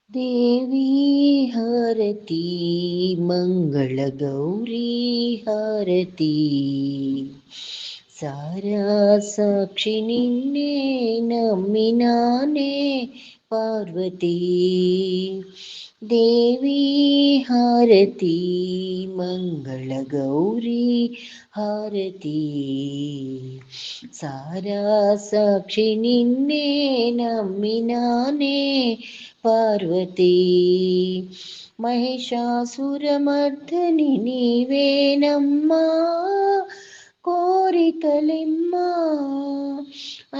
ದೇವಿ ಹಾರತಿ ಮಂಗಳ ಗೌರಿ ಹಾರತಿ ಸಾರಾ ಸಾಕ್ಷಿ ನಿನ್ನೆ ನಮ್ಮಿನಾನೇ ಪಾರ್ವತಿ ದೇವಿ ಹಾರತಿ ಮಂಗಳ ಗೌರಿ ಹಾರತಿ ಸಾರಾ ಸಾಕ್ಷಿ ನಿನ್ನೆ ನಮ್ಮಿನಾನೇ ಪಾರ್ವತಿ ಮಹಿಷಾಸುರಮರ್ಧನಿ ನೀವೇನಮ್ಮ కోరికలెమ్మ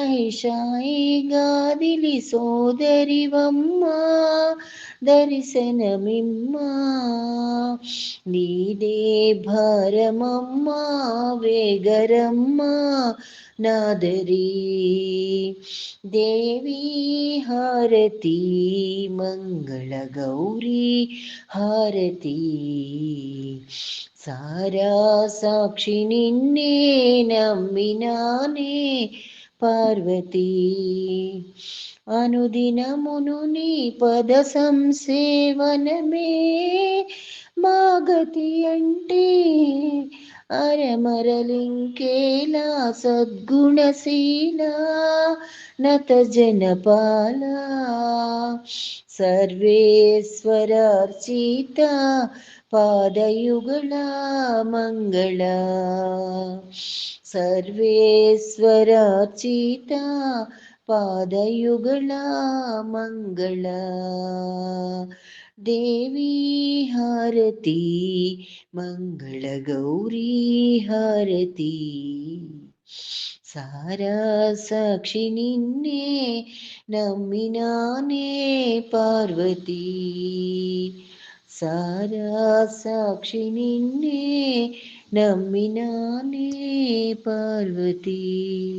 ఐషాయిగాదిలి సోదరివమ్మ దర్శనమిమ్మ నీదే భారమమ్మ వేగరమ్మ నాదరి దేవి హారతి మంగళ గౌరీ హారతి సారా సాక్షి నిన్నే నమ్మినానే పార్వతీ అనుదినమును నీ పద సంసేవనమే మాగతి అంటే అరమరలింకేలా సద్గుణశీల నత జనపాల ಸರ್ವೇಶ್ವರಾರ್ಚಿತ ಪಾದಯುಗಳ ಮಂಗಳ ಸರ್ವೇಶ್ವರಾರ್ಚಿತ ಪಾದಯುಗಳ ಮಂಗಳ ದೇವಿ ಹಾರತಿ ಮಂಗಳ ಗೌರಿ ಹಾರತಿ ಸಾರಾ ಸಾಕ್ಷಿ ನಿನ್ನೆ ನಮ್ಮಿನಾನೇ ಪಾರ್ವತಿ ಸಾರಾ ಸಾಕ್ಷಿ ನಿನ್ನೆ ನಮ್ಮಿನಾನೇ ಪಾರ್ವತಿ.